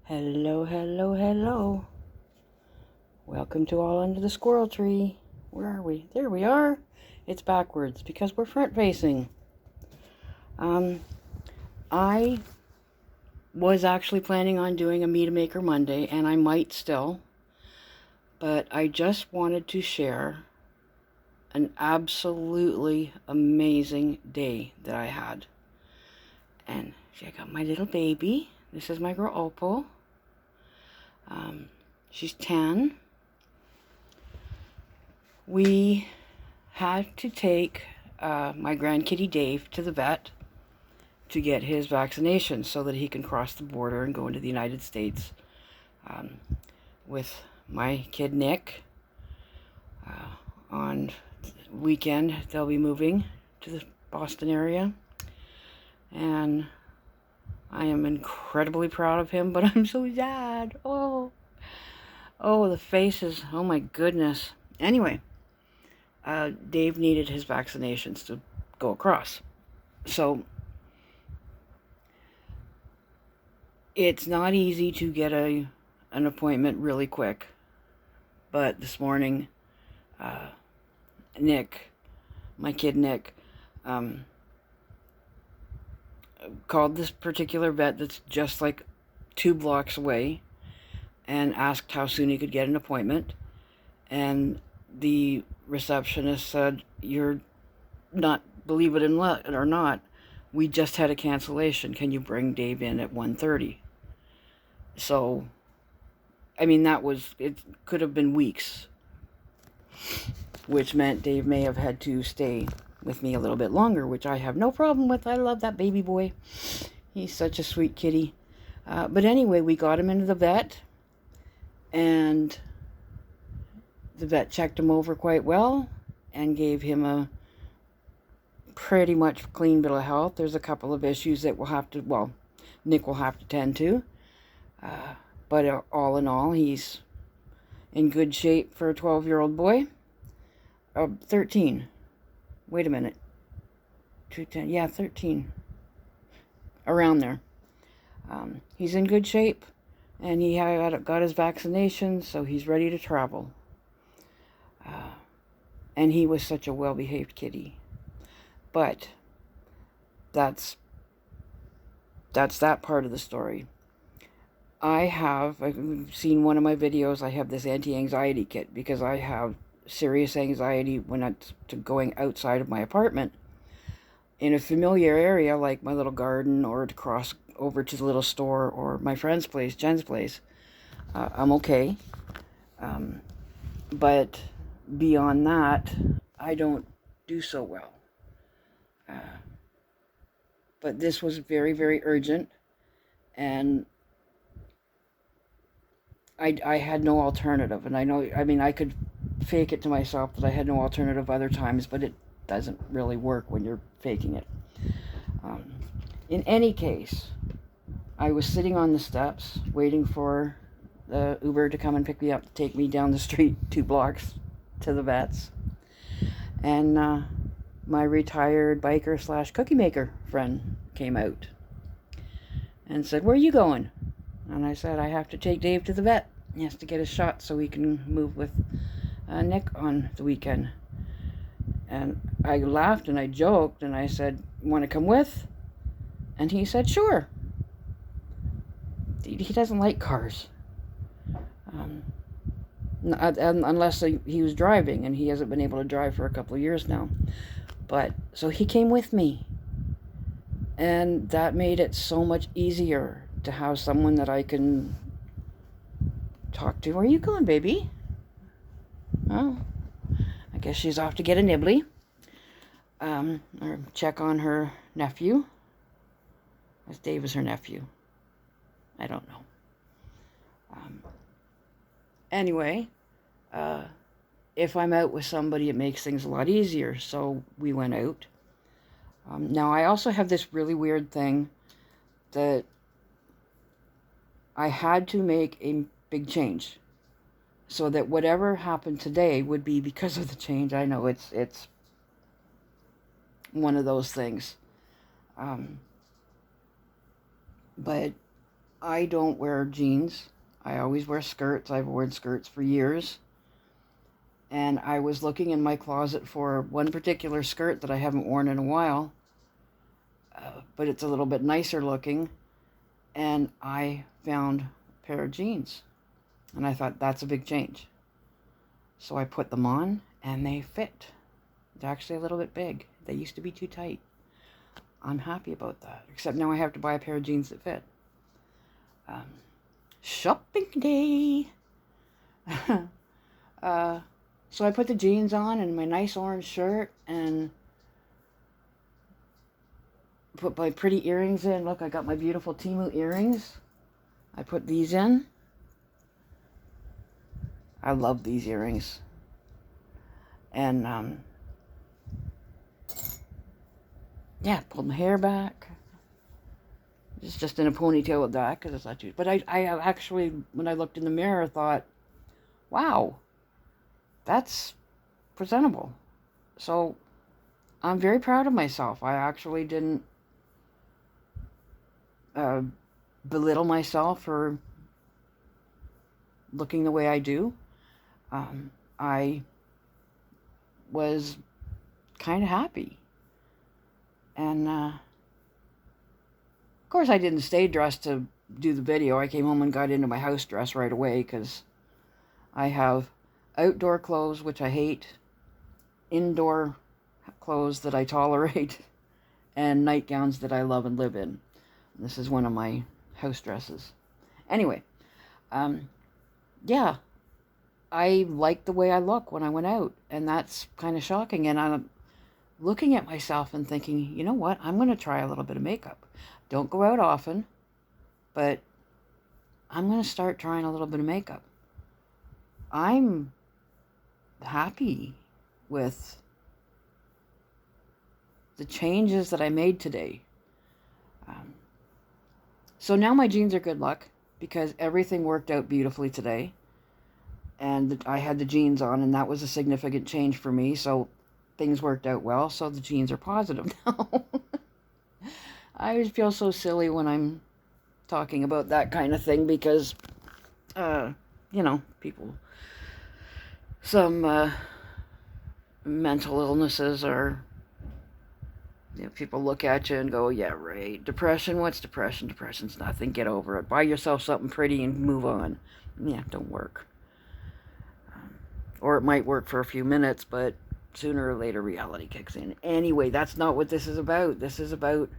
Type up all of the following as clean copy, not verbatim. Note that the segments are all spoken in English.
Hello, hello, hello. Welcome to All Under the Squirrel Tree. Where are we? There we are. It's backwards because we're front facing. I was actually planning on doing a Meet a Maker Monday, and I might still, but I just wanted to share an absolutely amazing day that I had. And check out my little baby. This is my girl Opal. She's 10. We had to take my grandkitty Dave to the vet to get his vaccination so that he can cross the border and go into the United States with my kid Nick. On weekend, they'll be moving to the Boston area, and I am incredibly proud of him, but I'm so sad. Oh, the faces. Oh my goodness. Anyway, Dave needed his vaccinations to go across. So it's not easy to get an appointment really quick. But this morning, Nick, my kid Nick, called this particular vet that's just like 2 blocks away and asked how soon he could get an appointment. And the receptionist said, "You're not, believe it or not, we just had a cancellation. Can you bring Dave in at 1:30?" So, I mean, it could have been weeks, which meant Dave may have had to stay with me a little bit longer, which I have no problem with. I love that baby boy. He's such a sweet kitty. But anyway, we got him into the vet, and the vet checked him over quite well and gave him a pretty much clean bill of health. There's a couple of issues that Nick will have to tend to. But all in all, he's in good shape for a 12-year-old boy. 13. Wait a minute. 210. Yeah, 13. Around there. He's in good shape, and he got his vaccination, so he's ready to travel. And he was such a well-behaved kitty. But that's that part of the story. I've seen one of my videos, I have this anti-anxiety kit because I have serious anxiety when it's to going outside of my apartment in a familiar area like my little garden, or to cross over to the little store or my friend's place, Jen's place. I'm okay. But beyond that, I don't do so well. But this was very, very urgent, and I had no alternative. And I could fake it to myself that I had no alternative other times, but it doesn't really work when you're faking it. In any case, I was sitting on the steps waiting for the Uber to come and pick me up to take me down the street 2 blocks to the vets. And my retired biker / cookie maker friend came out and said, "Where are you going?" And I said, "I have to take Dave to the vet. He has to get his shot so he can move with Nick on the weekend." And I laughed and I joked and I said, "Want to come with?" And he said, "Sure." He doesn't like cars. Unless he was driving, and he hasn't been able to drive for a couple of years now. But so he came with me, and that made it so much easier to have someone that I can talk to. "Where are you going, baby?" "Oh, I guess she's off to get a nibbly." Or check on her nephew, as Dave is her nephew. I don't know. Anyway, if I'm out with somebody, it makes things a lot easier. So we went out. Now, I also have this really weird thing that I had to make a big change so that whatever happened today would be because of the change. I know it's one of those things. But I don't wear jeans. I always wear skirts. I've worn skirts for years. And I was looking in my closet for one particular skirt that I haven't worn in a while, but it's a little bit nicer looking. And I found a pair of jeans. And I thought, that's a big change. So I put them on, and they fit. They're actually a little bit big. They used to be too tight. I'm happy about that. Except now I have to buy a pair of jeans that fit. Shopping day! So I put the jeans on and my nice orange shirt and put my pretty earrings in. Look, I got my beautiful Temu earrings. I put these in. I love these earrings. And, yeah, pulled my hair back. It's just in a ponytail with that because it's not too... But I actually, when I looked in the mirror, thought, wow, that's presentable. So I'm very proud of myself. I actually didn't belittle myself for looking the way I do. I was kind of happy. And, of course, I didn't stay dressed to do the video. I came home and got into my house dress right away because I have outdoor clothes, which I hate, indoor clothes that I tolerate, and nightgowns that I love and live in. This is one of my house dresses. Anyway, yeah, I like the way I look when I went out, and that's kind of shocking. And I'm looking at myself and thinking, you know what, I'm going to try a little bit of makeup. Don't go out often, but I'm going to start trying a little bit of makeup. I'm happy with the changes that I made today. So now my jeans are good luck because everything worked out beautifully today. And I had the jeans on, and that was a significant change for me. So things worked out well, so the jeans are positive now. I always feel so silly when I'm talking about that kind of thing because, you know, people, some mental illnesses are, you know, people look at you and go, yeah, right. Depression, what's depression? Depression's nothing. Get over it. Buy yourself something pretty and move on. Yeah, don't work. Or it might work for a few minutes, but sooner or later reality kicks in. Anyway, that's not what this is about. This is about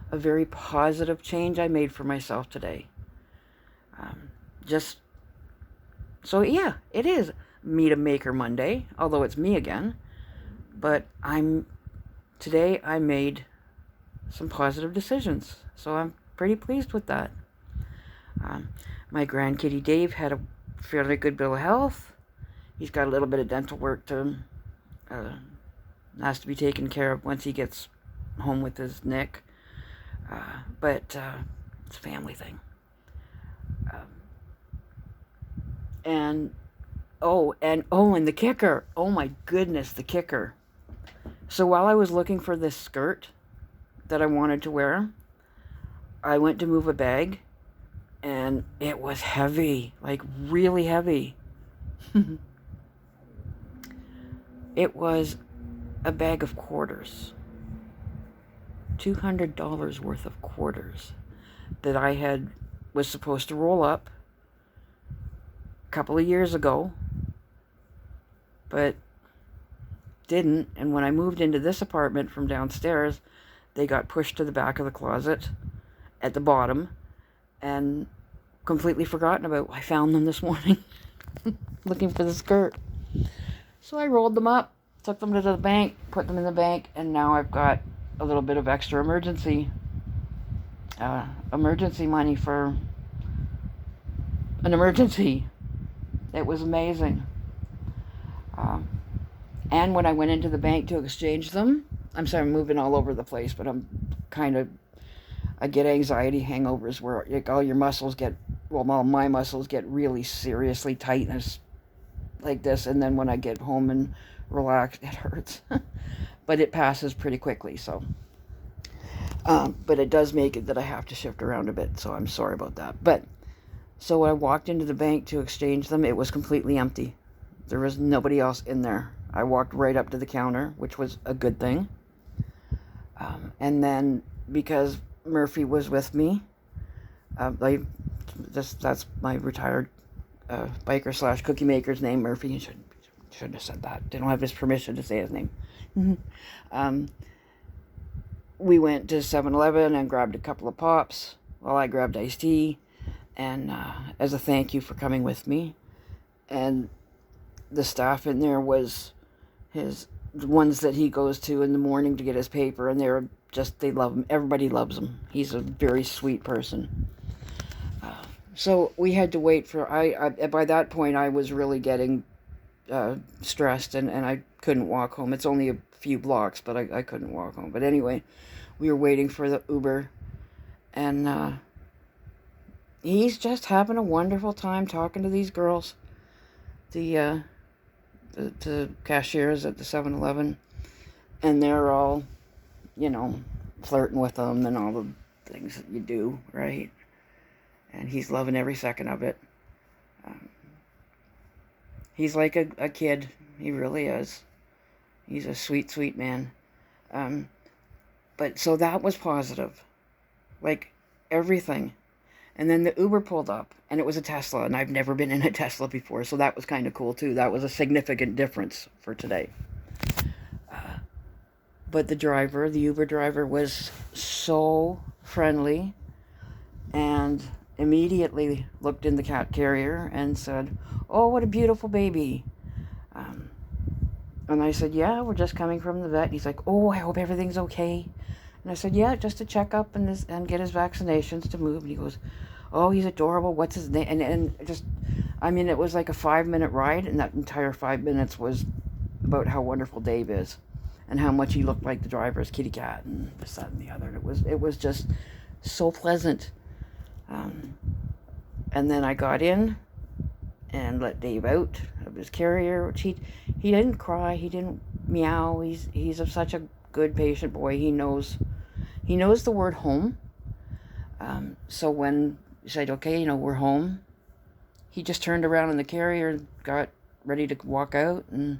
a very positive change I made for myself today. So yeah, it is Meet a Maker Monday, although it's me again. But today I made some positive decisions, so I'm pretty pleased with that. My grandkitty Dave had a fairly good bill of health. He's got a little bit of dental work to has to be taken care of once he gets home with his Nick. But it's a family thing. And the kicker. Oh my goodness, the kicker. So while I was looking for this skirt that I wanted to wear, I went to move a bag, and it was heavy, like really heavy. It was a bag of quarters. $200 worth of quarters that I was supposed to roll up a couple of years ago, but didn't. And when I moved into this apartment from downstairs, they got pushed to the back of the closet at the bottom and completely forgotten about. I found them this morning looking for the skirt. So I rolled them up, took them to the bank, put them in the bank, and now I've got a little bit of extra emergency money for an emergency. It was amazing. And when I went into the bank to exchange them, I'm sorry, I'm moving all over the place, but I get anxiety hangovers where all your muscles get, well, my muscles get really seriously tight like this, and then when I get home and relax, it hurts. But it passes pretty quickly, so. But it does make it that I have to shift around a bit, so I'm sorry about that. But so when I walked into the bank to exchange them, it was completely empty. There was nobody else in there. I walked right up to the counter, which was a good thing. And then because Murphy was with me, that's my retired biker slash cookie maker's name, Murphy. You shouldn't have said that. They don't have his permission to say his name. We went to 7-Eleven and grabbed a couple of pops while I grabbed iced tea, and as a thank you for coming with me. And the staff in there was the ones that he goes to in the morning to get his paper, and they love him. Everybody loves him. He's a very sweet person. So we had to wait for, by that point I was really getting stressed, and I couldn't walk home. It's only a few blocks, but I couldn't walk home. But anyway, we were waiting for the Uber, and he's just having a wonderful time talking to these girls, the cashiers at the 7-Eleven, and they're all, flirting with them and all the things that you do, right? And he's loving every second of it. He's like a kid. He really is. He's a sweet, sweet man. But so that was positive. Like, everything. And then the Uber pulled up, and it was a Tesla, and I've never been in a Tesla before, so that was kind of cool, too. That was a significant difference for today. But the Uber driver, was so friendly, and immediately looked in the cat carrier and said, "Oh, what a beautiful baby." And I said, "Yeah, we're just coming from the vet." He's like, "Oh, I hope everything's okay." And I said, "Yeah, just to check up and get his vaccinations to move." And he goes, "Oh, he's adorable. What's his name?" And it was like a 5-minute ride, and that entire 5 minutes was about how wonderful Dave is and how much he looked like the driver's kitty cat and this, that, and the other. It was just so pleasant. And then I got in and let Dave out of his carrier, which he didn't cry, he didn't meow. He's such a good patient boy. He knows the word home. So when he said, "Okay, we're home," he just turned around in the carrier and got ready to walk out, and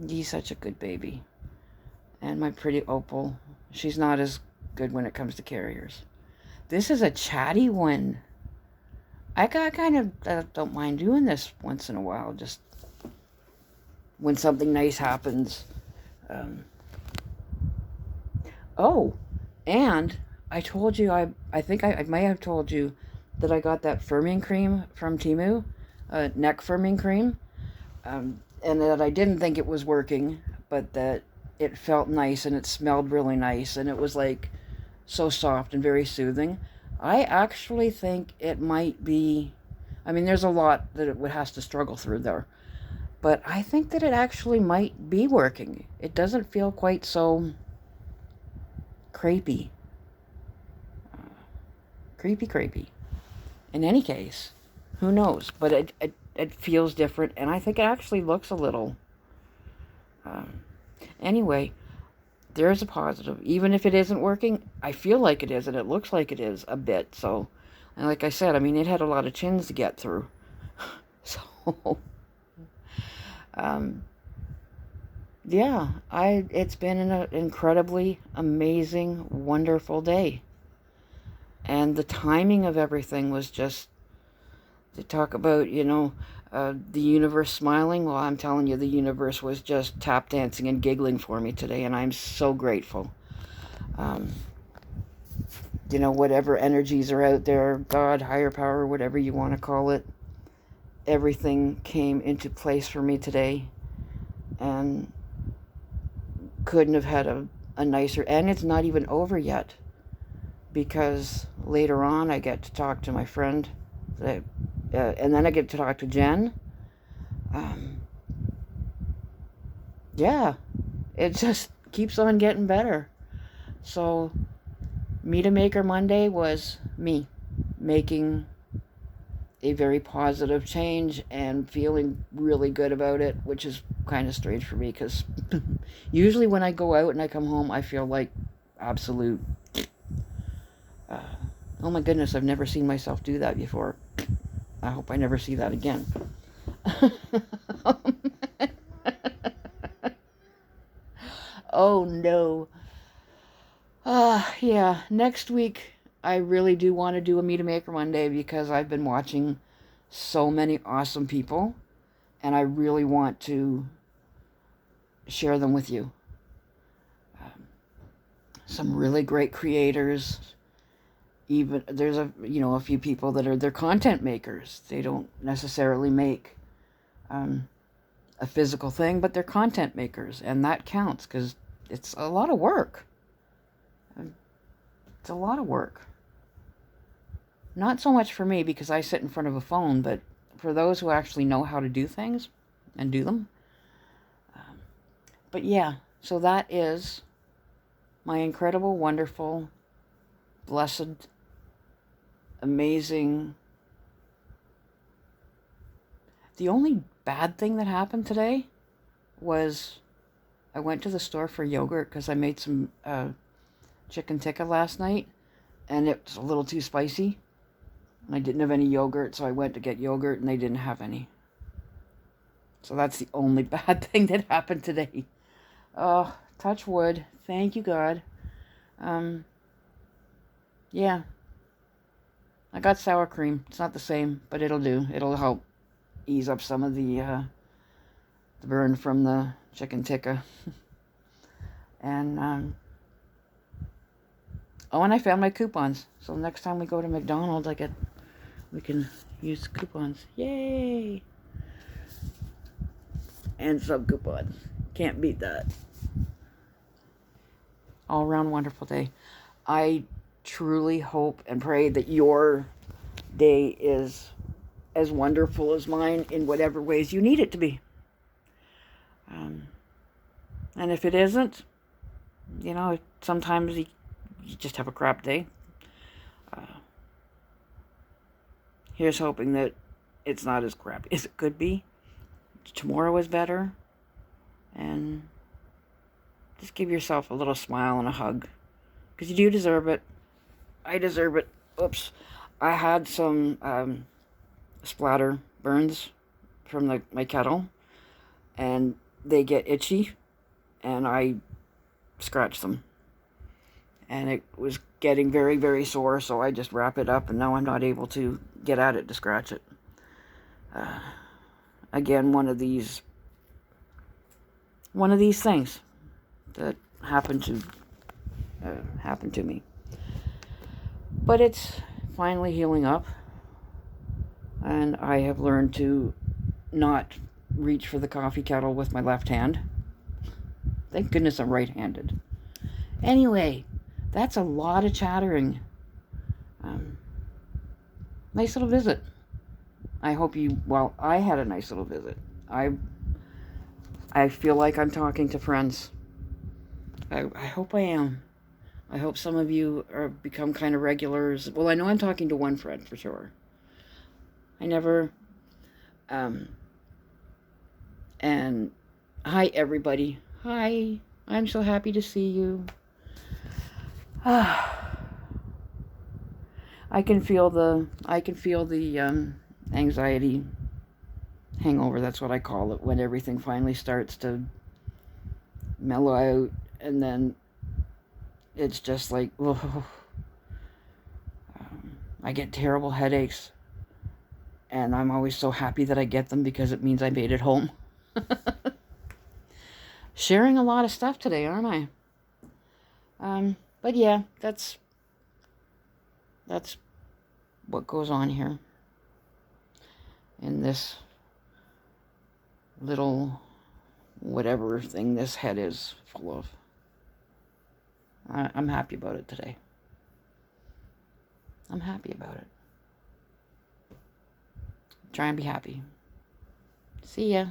he's such a good baby. And my pretty Opal, she's not as good when it comes to carriers. This is a chatty one. I kind of don't mind doing this once in a while, just when something nice happens. Oh, and I told you, I think I might have told you that I got that firming cream from Temu, neck firming cream, and that I didn't think it was working, but that it felt nice and it smelled really nice, and it was like so soft and very soothing. I actually think it might be, there's a lot that it has to struggle through there, but I think that it actually might be working. It doesn't feel quite so crepey. Creepy. In any case, who knows? But it feels different, and I think it actually looks a little. Anyway, there's a positive. Even if it isn't working, I feel like it is, and it looks like it is a bit. So, and like I said, it had a lot of chins to get through. So, yeah, it's been an incredibly amazing, wonderful day. And the timing of everything was just, to talk about, the universe smiling. Well, I'm telling you, the universe was just tap dancing and giggling for me today, and I'm so grateful. Whatever energies are out there, God, higher power, whatever you want to call it, everything came into place for me today, and couldn't have had a nicer, and it's not even over yet, because later on I get to talk to my friend, and then I get to talk to Jen. Yeah, it just keeps on getting better. So, Me to Maker Monday was me making a very positive change and feeling really good about it, which is kind of strange for me, because usually when I go out and I come home, I feel like absolute, oh my goodness, I've never seen myself do that before. I hope I never see that again. Oh no. Yeah, next week I really do want to do a Meet a Maker Monday because I've been watching so many awesome people and I really want to share them with you. Some really great creators. Even there's a few people that they're content makers. They don't necessarily make a physical thing, but they're content makers, and that counts because it's a lot of work. It's a lot of work. Not so much for me because I sit in front of a phone, but for those who actually know how to do things and do them. But yeah, so that is my incredible, wonderful, blessed, amazing. The only bad thing that happened today was I went to the store for yogurt because I made some chicken tikka last night and it was a little too spicy. And I didn't have any yogurt, so I went to get yogurt and they didn't have any. So that's the only bad thing that happened today. Oh, touch wood. Thank you, God. Yeah. I got sour cream. It's not the same, but it'll do. It'll help ease up some of the burn from the chicken tikka. And, oh, and I found my coupons. So next time we go to McDonald's, we can use coupons. Yay! And some coupons. Can't beat that. All around wonderful day. I truly hope and pray that your day is as wonderful as mine in whatever ways you need it to be. And if it isn't, sometimes you just have a crap day. Here's hoping that it's not as crappy as it could be. Tomorrow is better. And just give yourself a little smile and a hug. Because you do deserve it. I deserve it. Oops. I had some splatter burns from my kettle. And they get itchy. And I scratched them. And it was getting very, very sore. So I just wrap it up. And now I'm not able to get at it to scratch it. Again, one of these things that happened to me. But it's finally healing up, and I have learned to not reach for the coffee kettle with my left hand. Thank goodness I'm right-handed. Anyway, that's a lot of chattering. Nice little visit. I hope I had a nice little visit. I feel like I'm talking to friends. I hope I am. I hope some of you become kind of regulars. Well, I know I'm talking to one friend for sure. I never... and hi, everybody. Hi. I'm so happy to see you. I can feel the anxiety hangover, that's what I call it, when everything finally starts to mellow out, and then it's just like, whoa. I get terrible headaches, and I'm always so happy that I get them because it means I made it home. Sharing a lot of stuff today, aren't I? But yeah, that's what goes on here in this little whatever thing this head is full of. I'm happy about it today. I'm happy about it. Try and be happy. See ya.